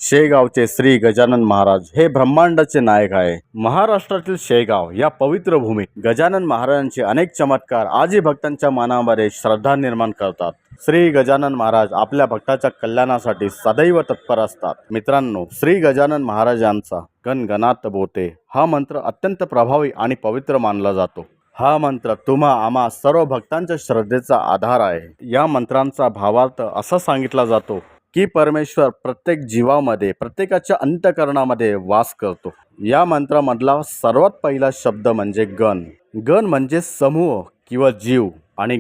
शेगावचे श्री गजानन महाराज हे ब्रह्मांडाचे नायक आहे। महाराष्ट्रातील शेगाव या पवित्र भूमीत गजानन महाराजांचे अनेक चमत्कार आजही भक्तांच्या मनामध्ये श्रद्धा निर्माण करतात। श्री गजानन महाराज आपल्या भक्ताच्या कल्याणासाठी सदैव तत्पर असतात। मित्रांनो, श्री गजानन महाराजांचा गणगणात बोते हा मंत्र अत्यंत प्रभावी आणि पवित्र मानला जातो। हा मंत्र तुम्हा आम्हा सर्व भक्तांच्या श्रद्धेचा आधार आहे। या मंत्रांचा भावार्थ असा सांगितला जातो की परमेश्वर प्रत्येक जीवामध्ये, प्रत्येकाच्या अंतःकरणामध्ये वास करतो। या मंत्रामधला सर्वात पहिला शब्द म्हणजे गण। गण म्हणजे समूह किंवा जीव आणि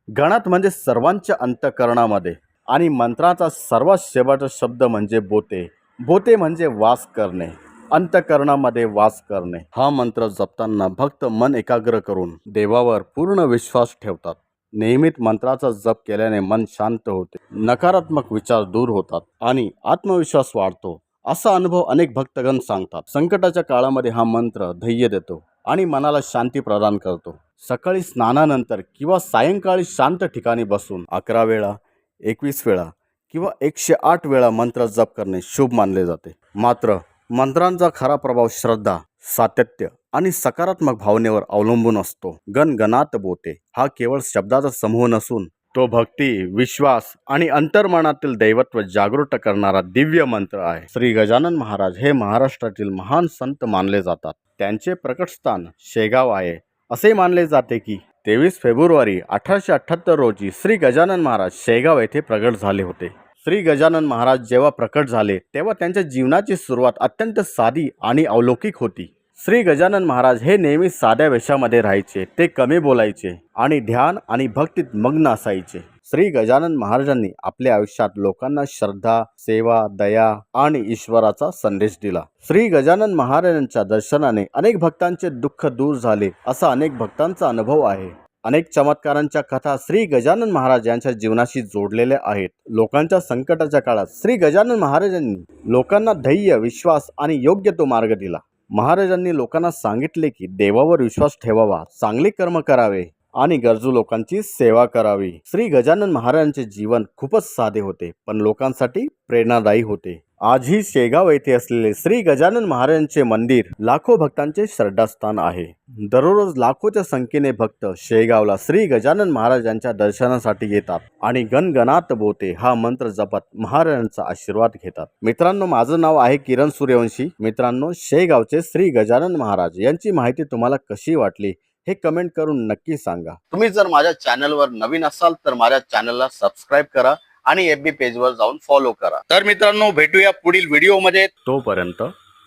गणात म्हणजे सर्वांच्या अंतःकरणामध्ये। आणि मंत्राचा सर्वात शेवटचा शब्द म्हणजे बोते। बोते म्हणजे वास करणे, अंतःकरणामध्ये वास करणे। हा मंत्र जपताना भक्त मन एकाग्र करून देवावर पूर्ण विश्वास ठेवतात। नियमित मंत्राचा जप केल्याने मन शांत होते, नकारात्मक विचार दूर होतात आणि आत्मविश्वास वाढतो, असा अनुभव अनेक भक्तगण सांगतात। संकटाच्या काळामध्ये हा मंत्र धैर्य देतो आणि मनाला शांती प्रदान करतो। सकाळी स्नानानंतर किंवा सायंकाळी शांत ठिकाणी बसून 11 वेळा, 21 वेळा किंवा 108 वेळा मंत्र जप करणे शुभ मानले जाते। मात्र मंत्रांचा खरा प्रभाव श्रद्धा, सातत्य आणि सकारात्मक भावनेवर अवलंबून असतो। गणगणात बोते हा केवळ शब्दाचा समूह नसून तो भक्ती, विश्वास आणि अंतर्मनातील दैवत्व जागृत करणारा दिव्य मंत्र आहे। श्री गजानन महाराज हे महाराष्ट्रातील महान संत मानले जातात। त्यांचे प्रकटस्थान शेगाव आहे। असे मानले जाते की 23 फेब्रुवारी 1878 रोजी श्री गजानन महाराज शेगाव येथे प्रकट झाले होते। श्री गजानन महाराज जेव्हा प्रकट झाले तेव्हा त्यांच्या जीवनाची सुरुवात अत्यंत साधी आणि अलौकिक होती। श्री गजानन महाराज हे नेहमी साध्या वेशामध्ये राहायचे, ते कमी बोलायचे आणि ध्यान आणि भक्तीत मग्न असायचे। श्री गजानन महाराजांनी आपल्या आयुष्यात लोकांना श्रद्धा, सेवा, दया आणि ईश्वराचा संदेश दिला। श्री गजानन महाराजांच्या दर्शनाने अनेक भक्तांचे दुःख दूर झाले, असा अनेक भक्तांचा अनुभव आहे। अनेक चमत्कारांच्या कथा श्री गजानन महाराज यांच्या जीवनाशी जोडलेल्या आहेत। लोकांच्या संकटाच्या काळात श्री गजानन महाराजांनी लोकांना धैर्य, विश्वास आणि योग्य तो मार्ग दिला। महाराजांनी लोकांना सांगितले की देवावर विश्वास ठेवावा, चांगले कर्म करावे आणि गरजू लोकांची सेवा करावी। श्री गजानन महाराजांचे जीवन खूपच साधे होते, पण लोकांसाठी प्रेरणादायी होते। आजही शेगाव येथे असलेले श्री गजानन महाराजांचे मंदिर लाखो भक्तांचे श्रद्धास्थान आहे। दररोज लाखोच्या संख्येने भक्त शेगावला श्री गजानन महाराजांच्या दर्शनासाठी येतात आणि गणगणात बोते हा मंत्र जपत महाराजांचा आशीर्वाद घेतात। मित्रांनो, माझं नाव आहे किरण सूर्यवंशी। मित्रांनो, शेगावचे श्री गजानन महाराज यांची माहिती तुम्हाला कशी वाटली हे कमेंट करून नक्की सांगा। तुम्ही जर माझ्या चॅनलवर नवीन असाल तर माझ्या चॅनलला सबस्क्राईब करा आणि FB पेजवर जाऊन फॉलो करा। तर मित्रांनो, भेटूया पुढील व्हिडिओमध्ये। तोपर्यंत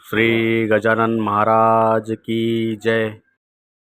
श्री गजानन महाराज की जय।